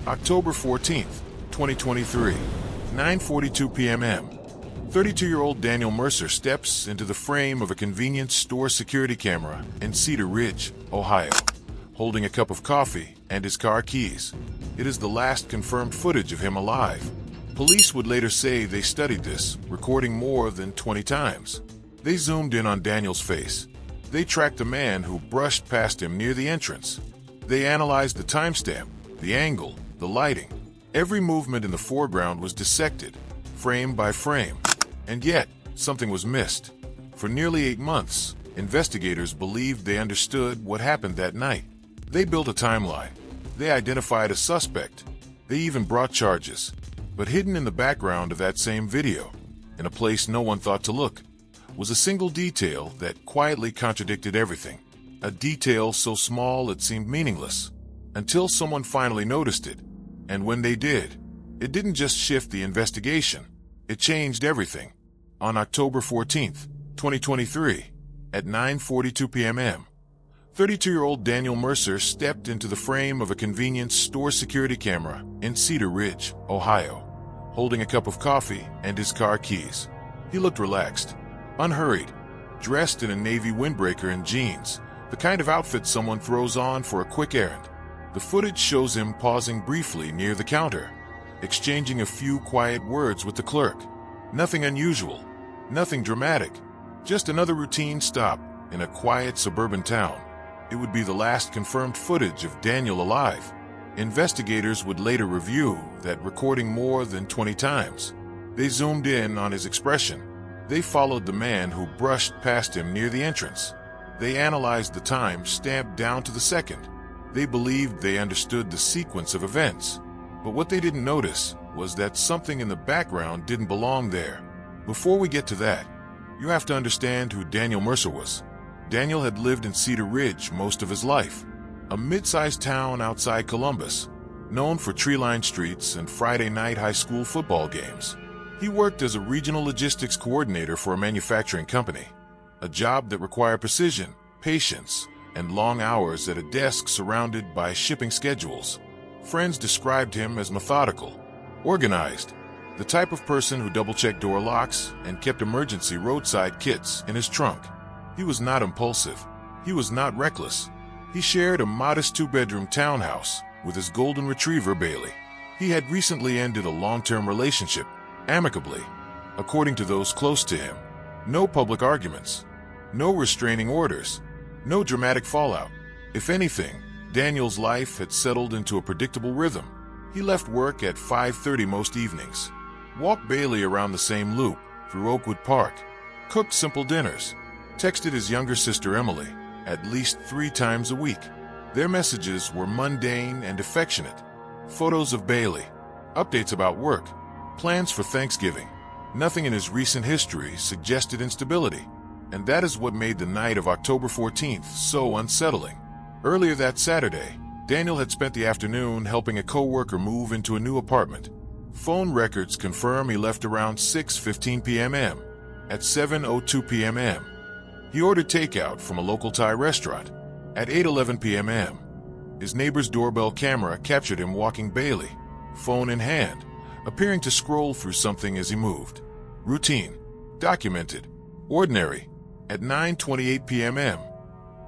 October 14th, 2023, 9:42 p.m. 32-year-old Daniel Mercer steps into the frame of a convenience store security camera in Cedar Ridge, Ohio, holding a cup of coffee and his car keys. It is the last confirmed footage of him alive. Police would later say they studied this, recording more than 20 times. They zoomed in on Daniel's face. They tracked the man who brushed past him near the entrance. They analyzed the timestamp, the angle, the lighting. Every movement in the foreground was dissected, frame by frame. And yet, something was missed. For nearly 8 months, investigators believed they understood what happened that night. They built a timeline. They identified a suspect. They even brought charges. But hidden in the background of that same video, in a place no one thought to look, was a single detail that quietly contradicted everything. A detail so small it seemed meaningless, until someone finally noticed it. And when they did, it didn't just shift the investigation, it changed everything. On October 14th, 2023, at 9:42 p.m., 32-year-old Daniel Mercer stepped into the frame of a convenience store security camera in Cedar Ridge, Ohio, holding a cup of coffee and his car keys. He looked relaxed, unhurried, dressed in a navy windbreaker and jeans, the kind of outfit someone throws on for a quick errand. The footage shows him pausing briefly near the counter, exchanging a few quiet words with the clerk. Nothing unusual, nothing dramatic, just another routine stop in a quiet suburban town. It would be the last confirmed footage of Daniel alive. Investigators would later review that recording more than 20 times. They zoomed in on his expression. They followed the man who brushed past him near the entrance. They analyzed the time stamped down to the second. They believed they understood the sequence of events. But what they didn't notice was that something in the background didn't belong there. Before we get to that, you have to understand who Daniel Mercer was. Daniel had lived in Cedar Ridge most of his life, a mid-sized town outside Columbus, known for tree-lined streets and Friday night high school football games. He worked as a regional logistics coordinator for a manufacturing company, a job that required precision, patience, and long hours at a desk surrounded by shipping schedules. Friends described him as methodical, organized, the type of person who double-checked door locks and kept emergency roadside kits in his trunk. He was not impulsive. He was not reckless. He shared a modest 2-bedroom townhouse with his golden retriever, Bailey. He had recently ended a long-term relationship, amicably, according to those close to him. No public arguments. No restraining orders. No dramatic fallout. If anything, Daniel's life had settled into a predictable rhythm. He left work at 5:30 most evenings, walked Bailey around the same loop through Oakwood Park, cooked simple dinners, texted his younger sister Emily at least 3 times a week. Their messages were mundane and affectionate. Photos of Bailey, updates about work, plans for Thanksgiving. Nothing in his recent history suggested instability. And that is what made the night of October 14th so unsettling. Earlier that Saturday, Daniel had spent the afternoon helping a co-worker move into a new apartment. Phone records confirm he left around 6:15 p.m. At 7:02 p.m., he ordered takeout from a local Thai restaurant. At 8:11 p.m., his neighbor's doorbell camera captured him walking Bailey, phone in hand, appearing to scroll through something as he moved. Routine, documented, ordinary. At 9:28 p.m.,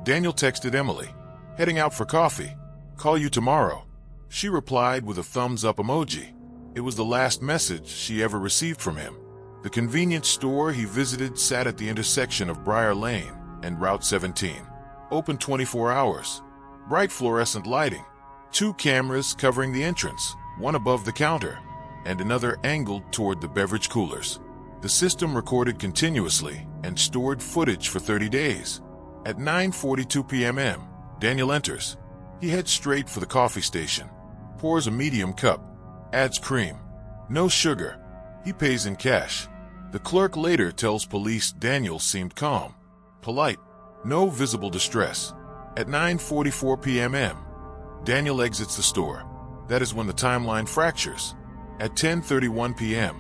Daniel texted Emily, "Heading out for coffee. Call you tomorrow." She replied with a thumbs-up emoji. It was the last message she ever received from him. The convenience store he visited sat at the intersection of Briar Lane and Route 17. Open 24 hours. Bright fluorescent lighting. 2 cameras covering the entrance, one above the counter, and another angled toward the beverage coolers. The system recorded continuously and stored footage for 30 days. At 9:42 p.m., Daniel enters. He heads straight for the coffee station, pours a medium cup, adds cream. No sugar. He pays in cash. The clerk later tells police Daniel seemed calm, polite, no visible distress. At 9:44 p.m., Daniel exits the store. That is when the timeline fractures. At 10:31 p.m.,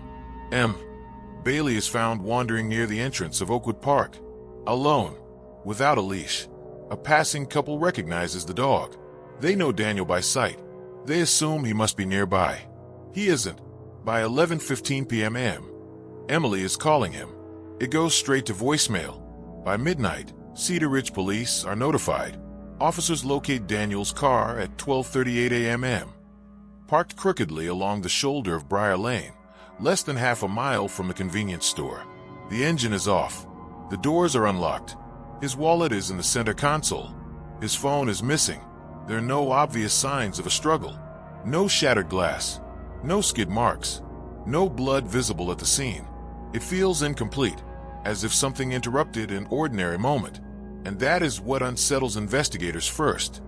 Bailey is found wandering near the entrance of Oakwood Park, alone, without a leash. A passing couple recognizes the dog. They know Daniel by sight. They assume he must be nearby. He isn't. By 11:15 p.m. Emily is calling him. It goes straight to voicemail. By midnight, Cedar Ridge police are notified. Officers locate Daniel's car at 12:38 a.m. Parked crookedly along the shoulder of Briar Lane, less than half a mile from the convenience store. The engine is off. The doors are unlocked. His wallet is in the center console. His phone is missing. There are no obvious signs of a struggle. No shattered glass. No skid marks. No blood visible at the scene. It feels incomplete, as if something interrupted an ordinary moment. And that is what unsettles investigators first.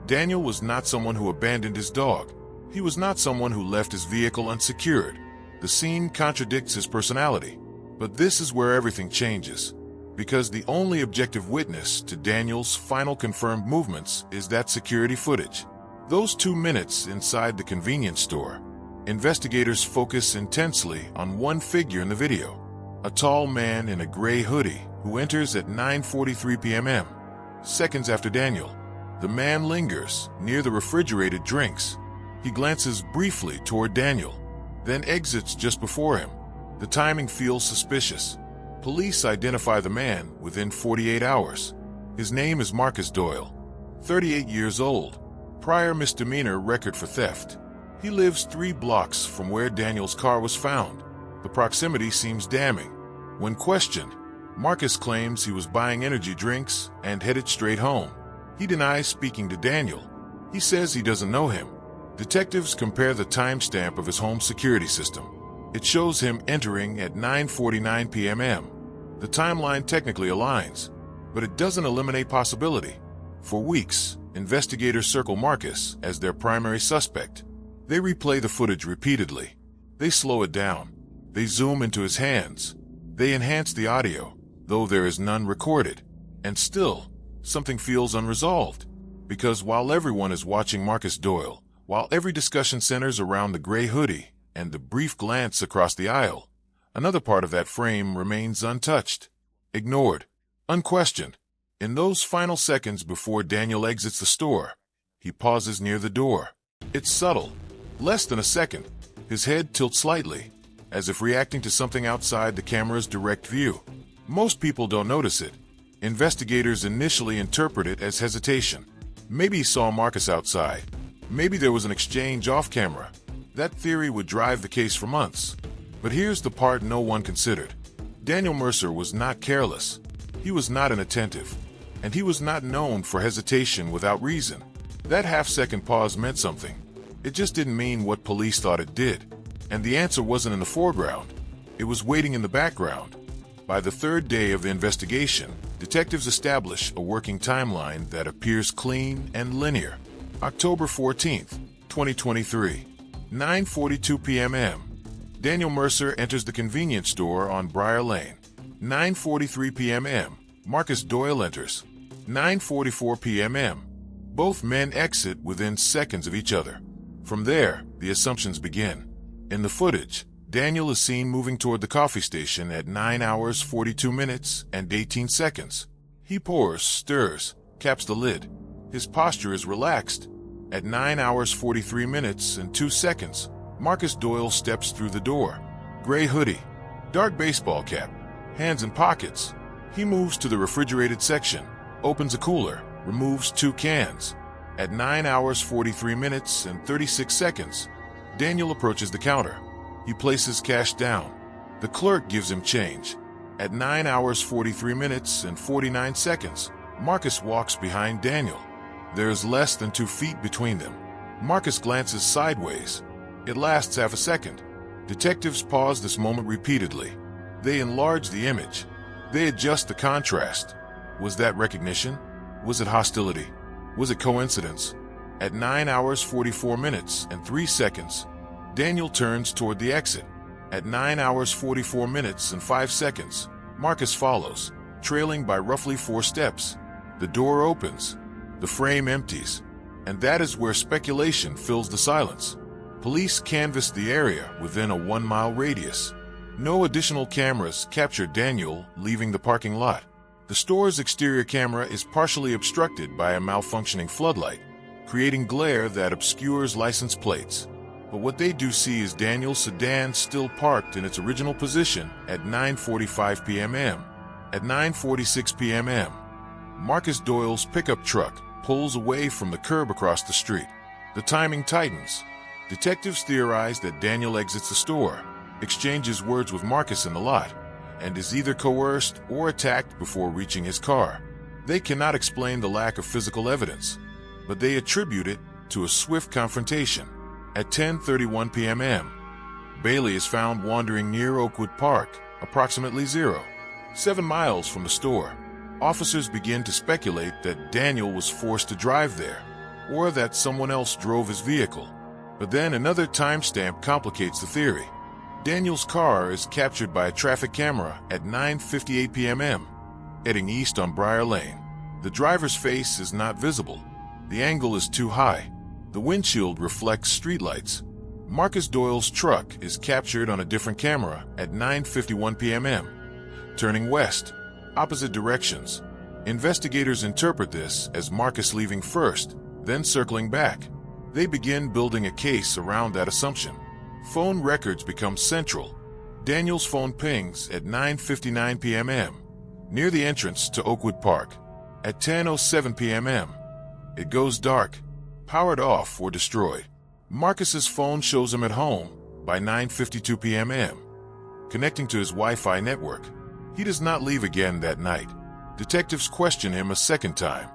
Daniel was not someone who abandoned his dog. He was not someone who left his vehicle unsecured. The scene contradicts his personality. But this is where everything changes. Because the only objective witness to Daniel's final confirmed movements is that security footage. Those 2 minutes inside the convenience store. Investigators focus intensely on one figure in the video. A tall man in a gray hoodie who enters at 9:43 p.m. Seconds after Daniel. The man lingers near the refrigerated drinks. He glances briefly toward Daniel, then exits just before him. The timing feels suspicious. Police identify the man within 48 hours. His name is Marcus Doyle, 38 years old, prior misdemeanor record for theft. He lives 3 blocks from where Daniel's car was found. The proximity seems damning. When questioned, Marcus claims he was buying energy drinks and headed straight home. He denies speaking to Daniel. He says he doesn't know him. Detectives compare the timestamp of his home security system. It shows him entering at 9:49 p.m. The timeline technically aligns, but it doesn't eliminate possibility. For weeks, investigators circle Marcus as their primary suspect. They replay the footage repeatedly. They slow it down. They zoom into his hands. They enhance the audio, though there is none recorded. And still, something feels unresolved. Because while everyone is watching Marcus Doyle, while every discussion centers around the gray hoodie and the brief glance across the aisle, another part of that frame remains untouched, ignored, unquestioned. In those final seconds before Daniel exits the store, he pauses near the door. It's subtle, less than a second. His head tilts slightly, as if reacting to something outside the camera's direct view. Most people don't notice it. Investigators initially interpret it as hesitation. Maybe he saw Marcus outside. Maybe there was an exchange off camera. That theory would drive the case for months. But here's the part no one considered. Daniel Mercer was not careless. He was not inattentive. And he was not known for hesitation without reason. That half-second pause meant something. It just didn't mean what police thought it did. And the answer wasn't in the foreground. It was waiting in the background. By the 3rd day of the investigation, detectives establish a working timeline that appears clean and linear. October 14th, 2023, 9:42 p.m. Daniel Mercer enters the convenience store on Briar Lane. 9:43 p.m. Marcus Doyle enters. 9:44 p.m. Both men exit within seconds of each other. From there, the assumptions begin. In the footage, Daniel is seen moving toward the coffee station at 9 hours 42 minutes and 18 seconds. He pours, stirs, caps the lid. His posture is relaxed. At 9 hours 43 minutes and 2 seconds, Marcus Doyle steps through the door. Gray hoodie, dark baseball cap, hands in pockets. He moves to the refrigerated section, opens a cooler, removes 2 cans. At 9 hours 43 minutes and 36 seconds, Daniel approaches the counter. He places cash down. The clerk gives him change. At 9 hours 43 minutes and 49 seconds, Marcus walks behind Daniel. There is less than 2 feet between them. Marcus glances sideways. It lasts half a second. Detectives pause this moment repeatedly. They enlarge the image. They adjust the contrast. Was that recognition? Was it hostility? Was it coincidence? At 9 hours 44 minutes and 3 seconds, Daniel turns toward the exit. At 9 hours 44 minutes and 5 seconds, Marcus follows, trailing by roughly 4 steps. The door opens. The frame empties. And that is where speculation fills the silence. Police canvass the area within a 1-mile radius. No additional cameras capture Daniel leaving the parking lot. The store's exterior camera is partially obstructed by a malfunctioning floodlight. creating glare that obscures license plates. But what they do see is Daniel's sedan still parked in its original position at 9:45 p.m. At 9:46 p.m., Marcus Doyle's pickup truck pulls away from the curb across the street. The timing tightens. Detectives theorize that Daniel exits the store, exchanges words with Marcus in the lot, and is either coerced or attacked before reaching his car. They cannot explain the lack of physical evidence, but they attribute it to a swift confrontation. At 10:31 p.m., Bailey is found wandering near Oakwood Park, approximately 7 miles from the store. Officers begin to speculate that Daniel was forced to drive there, or that someone else drove his vehicle. But then another timestamp complicates the theory. Daniel's car is captured by a traffic camera at 9:58 p.m., heading east on Briar Lane. The driver's face is not visible. The angle is too high. The windshield reflects streetlights. Marcus Doyle's truck is captured on a different camera at 9:51 p.m., turning west, opposite directions. Investigators interpret this as Marcus leaving first, then circling back. They begin building a case around that assumption. Phone records become central. Daniel's phone pings at 9:59 p.m., near the entrance to Oakwood Park. At 10:07 p.m., it goes dark, powered off or destroyed. Marcus's phone shows him at home by 9:52 p.m., connecting to his Wi-Fi network. He does not leave again that night. Detectives question him a second time.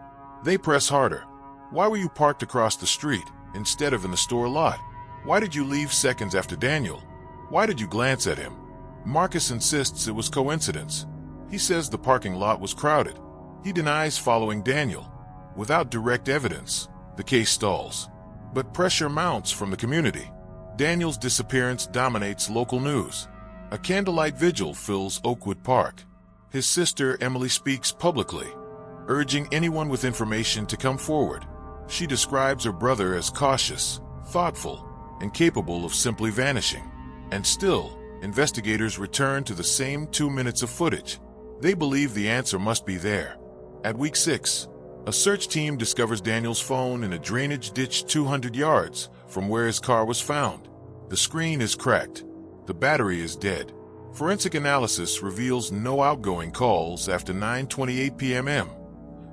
They press harder. Why were you parked across the street instead of in the store lot? Why did you leave seconds after Daniel? Why did you glance at him? Marcus insists it was coincidence. He says the parking lot was crowded. He denies following Daniel. Without direct evidence, the case stalls. But pressure mounts from the community. Daniel's disappearance dominates local news. A candlelight vigil fills Oakwood Park. His sister Emily speaks publicly, urging anyone with information to come forward. She describes her brother as cautious, thoughtful, and capable of simply vanishing. And still, investigators return to the same 2 minutes of footage. They believe the answer must be there. At week 6, a search team discovers Daniel's phone in a drainage ditch 200 yards from where his car was found. The screen is cracked. The battery is dead. Forensic analysis reveals no outgoing calls after 9:28 p.m.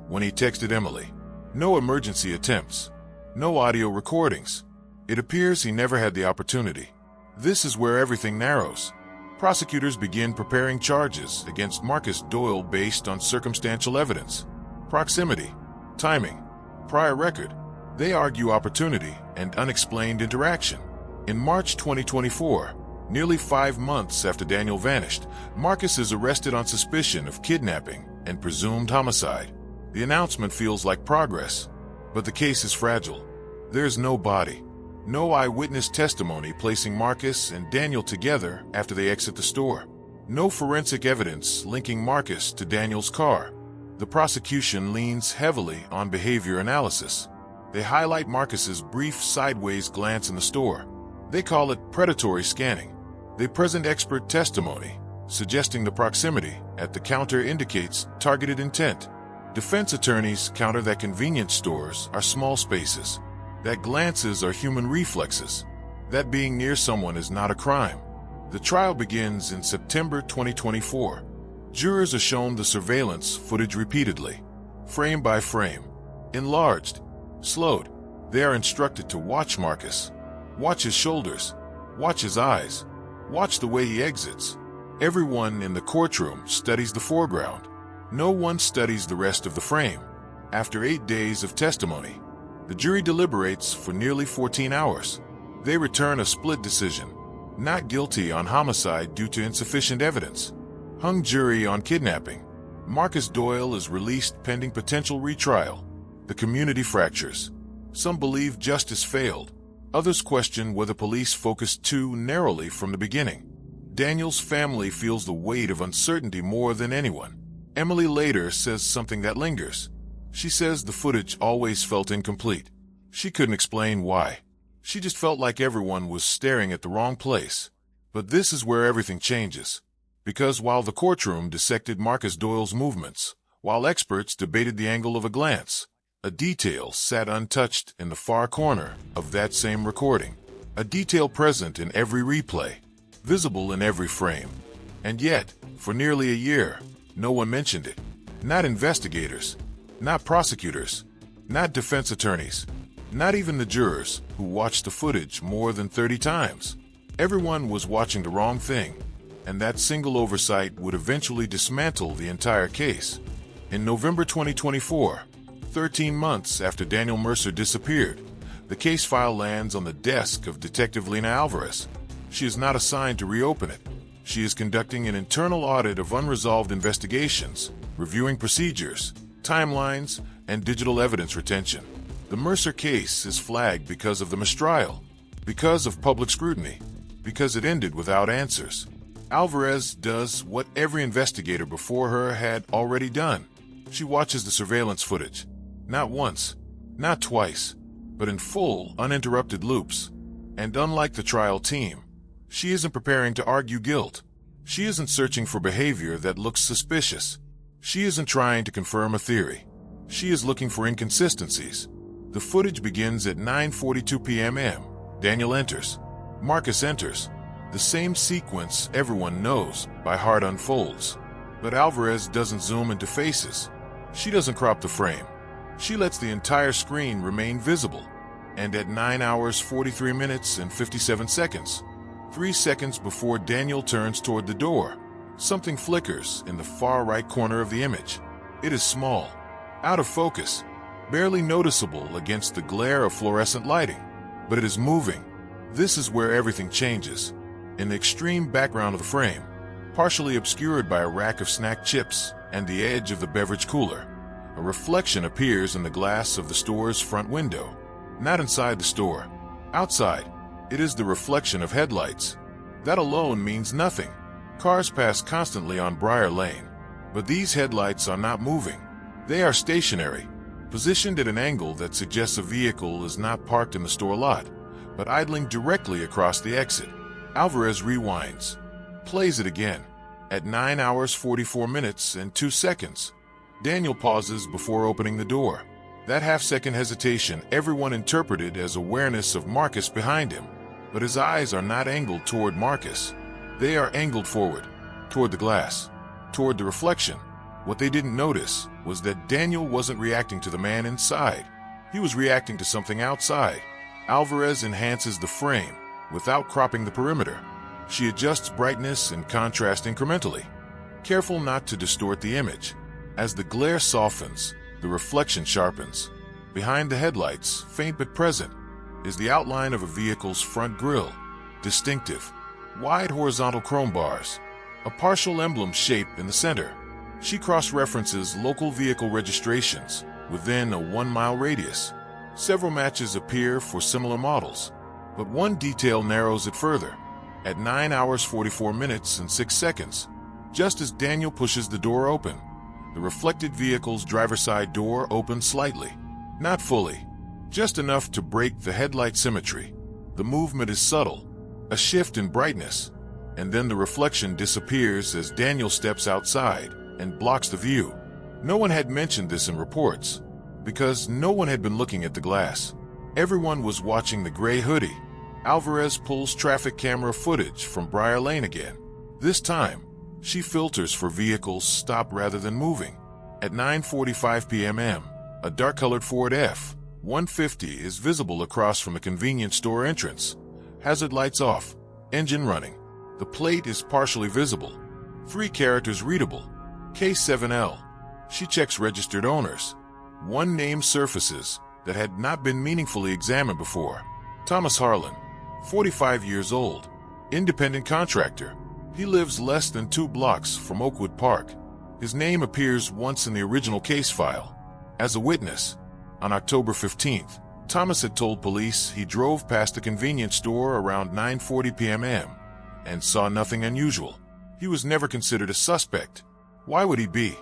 when he texted Emily. No emergency attempts. No audio recordings. It appears he never had the opportunity. This is where everything narrows. Prosecutors begin preparing charges against Marcus Doyle based on circumstantial evidence, proximity, timing, prior record. They argue opportunity and unexplained interaction. In March 2024, nearly 5 months after Daniel vanished, Marcus is arrested on suspicion of kidnapping and presumed homicide. The announcement feels like progress, but the case is fragile. There is no body, no eyewitness testimony placing Marcus and Daniel together after they exit the store. No forensic evidence linking Marcus to Daniel's car. The prosecution leans heavily on behavior analysis. They highlight Marcus's brief sideways glance in the store. They call it predatory scanning. They present expert testimony, suggesting the proximity at the counter indicates targeted intent. Defense attorneys counter that convenience stores are small spaces, that glances are human reflexes, that being near someone is not a crime. The trial begins in September 2024. Jurors are shown the surveillance footage repeatedly, frame by frame, enlarged, slowed. They are instructed to watch Marcus, watch his shoulders, watch his eyes, watch the way he exits. Everyone in the courtroom studies the foreground. No one studies the rest of the frame. After 8 days of testimony, the jury deliberates for nearly 14 hours. They return a split decision. Not guilty on homicide due to insufficient evidence. Hung jury on kidnapping. Marcus Doyle is released pending potential retrial. The community fractures. Some believe justice failed. Others question whether police focused too narrowly from the beginning. Daniel's family feels the weight of uncertainty more than anyone. Emily later says something that lingers. She says the footage always felt incomplete. She couldn't explain why. She just felt like everyone was staring at the wrong place. But this is where everything changes. Because while the courtroom dissected Marcus Doyle's movements, while experts debated the angle of a glance, A detail sat untouched in the far corner of that same recording. A detail present in every replay, visible in every frame. And yet, for nearly a year, no one mentioned it. Not investigators, not prosecutors, not defense attorneys, not even the jurors who watched the footage more than 30 times. Everyone was watching the wrong thing, and that single oversight would eventually dismantle the entire case. In November 2024, 13 months after Daniel Mercer disappeared, the case file lands on the desk of Detective Lena Alvarez. She is not assigned to reopen it. She is conducting an internal audit of unresolved investigations, reviewing procedures, timelines, and digital evidence retention. The Mercer case is flagged because of the mistrial, because of public scrutiny, because it ended without answers. Alvarez does what every investigator before her had already done. She watches the surveillance footage. Not once, not twice, but in full, uninterrupted loops. And unlike the trial team, she isn't preparing to argue guilt. She isn't searching for behavior that looks suspicious. She isn't trying to confirm a theory. She is looking for inconsistencies. The footage begins at 9:42 p.m. Daniel enters. Marcus enters. The same sequence everyone knows by heart unfolds. But Alvarez doesn't zoom into faces. She doesn't crop the frame. She lets the entire screen remain visible. And at 9 hours 43 minutes and 57 seconds, 3 seconds before Daniel turns toward the door, something flickers in the far right corner of the image. It is small, out of focus, barely noticeable against the glare of fluorescent lighting. But it is moving. This is where everything changes. In the extreme background of the frame, partially obscured by a rack of snack chips and the edge of the beverage cooler, a reflection appears in the glass of the store's front window. Not inside the store. Outside, it is the reflection of headlights. That alone means nothing. Cars pass constantly on Briar Lane, but these headlights are not moving. They are stationary, positioned at an angle that suggests a vehicle is not parked in the store lot, but idling directly across the exit. Alvarez rewinds, plays it again. At 9 hours 44 minutes and 2 seconds, Daniel pauses before opening the door. That half-second hesitation everyone interpreted as awareness of Marcus behind him. But his eyes are not angled toward Marcus. They are angled forward, toward the glass, toward the reflection. What they didn't notice was that Daniel wasn't reacting to the man inside. He was reacting to something outside. Alvarez enhances the frame without cropping the perimeter. She adjusts brightness and contrast incrementally, careful not to distort the image. As the glare softens, the reflection sharpens. Behind the headlights, faint but present, is the outline of a vehicle's front grille. Distinctive, wide horizontal chrome bars, a partial emblem shape in the center. She cross-references local vehicle registrations within a 1-mile radius. Several matches appear for similar models, but one detail narrows it further. At 9 hours 44 minutes and 6 seconds, just as Daniel pushes the door open, the reflected vehicle's driver's side door opens slightly. Not fully, just enough to break the headlight symmetry. The movement is subtle, a shift in brightness, and then the reflection disappears as Daniel steps outside and blocks the view. No one had mentioned this in reports, because no one had been looking at the glass. Everyone was watching the gray hoodie. Alvarez pulls traffic camera footage from Briar Lane again. This time, she filters for vehicles stopped rather than moving. At 9:45 p.m., a dark-colored Ford F-150 is visible across from the convenience store entrance. Hazard lights off, engine running. The plate is partially visible. 3 characters readable. K7L. She checks registered owners. 1 name surfaces that had not been meaningfully examined before. Thomas Harlan, 45 years old, independent contractor. He lives less than 2 blocks from Oakwood Park. His name appears once in the original case file. As a witness, on October 15th, Thomas had told police he drove past the convenience store around 9:40 p.m. and saw nothing unusual. He was never considered a suspect. Why would he be?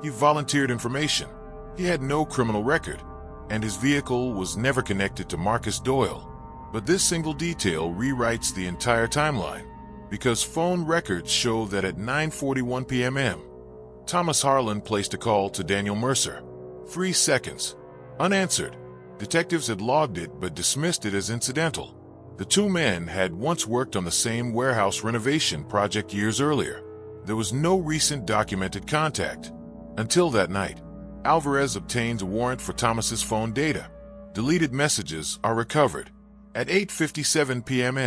He volunteered information. He had no criminal record, and his vehicle was never connected to Marcus Doyle. But this single detail rewrites the entire timeline, because phone records show that at 9:41 p.m., Thomas Harlan placed a call to Daniel Mercer. 3 seconds. Unanswered. Detectives had logged it but dismissed it as incidental. The two men had once worked on the same warehouse renovation project years earlier. There was no recent documented contact. Until that night, Alvarez obtains a warrant for Thomas's phone data. Deleted messages are recovered. At 8:57 p.m.,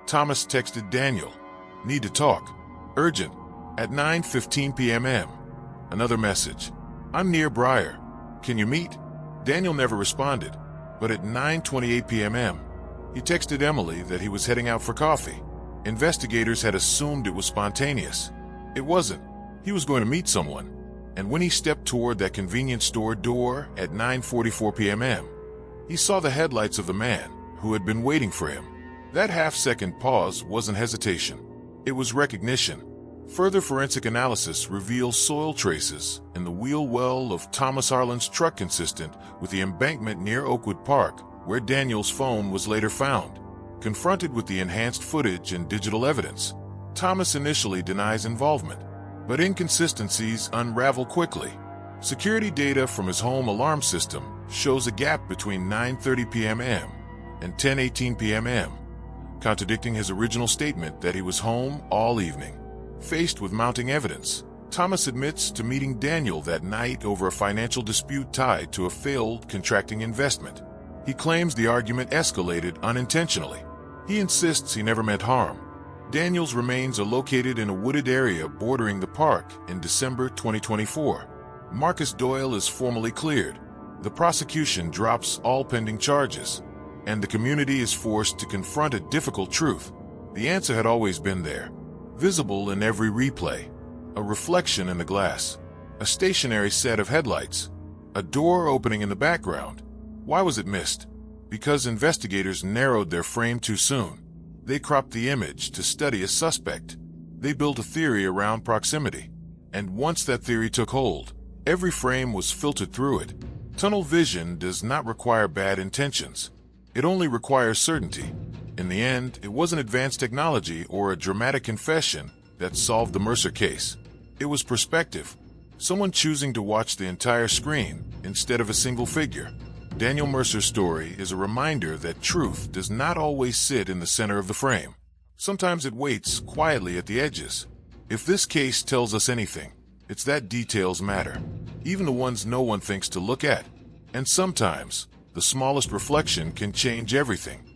Thomas texted Daniel, "Need to talk. Urgent." At 9:15 p.m., another message, "I'm near Briar. Can you meet?" Daniel never responded, but at 9:28 p.m., he texted Emily that he was heading out for coffee. Investigators had assumed it was spontaneous. It wasn't. He was going to meet someone. And when he stepped toward that convenience store door at 9:44 p.m., he saw the headlights of the man who had been waiting for him. That half-second pause wasn't hesitation. It was recognition. Further forensic analysis reveals soil traces in the wheel well of Thomas Harlan's truck consistent with the embankment near Oakwood Park, where Daniel's phone was later found. Confronted with the enhanced footage and digital evidence, Thomas initially denies involvement, but inconsistencies unravel quickly. Security data from his home alarm system shows a gap between 9:30 p.m. and 10:18 p.m., contradicting his original statement that he was home all evening. Faced with mounting evidence, Thomas admits to meeting Daniel that night over a financial dispute tied to a failed contracting investment. He claims the argument escalated unintentionally. He insists he never meant harm. Daniel's remains are located in a wooded area bordering the park in December 2024. Marcus Doyle is formally cleared. The prosecution drops all pending charges, and the community is forced to confront a difficult truth. The answer had always been there, visible in every replay. A reflection in the glass, a stationary set of headlights, a door opening in the background. Why was it missed? Because investigators narrowed their frame too soon. They cropped the image to study a suspect. They built a theory around proximity. And once that theory took hold, every frame was filtered through it. Tunnel vision does not require bad intentions. It only requires certainty. In the end, it wasn't advanced technology or a dramatic confession that solved the Mercer case. It was perspective. Someone choosing to watch the entire screen instead of a single figure. Daniel Mercer's story is a reminder that truth does not always sit in the center of the frame. Sometimes it waits quietly at the edges. If this case tells us anything, it's that details matter, even the ones no one thinks to look at. And sometimes, the smallest reflection can change everything.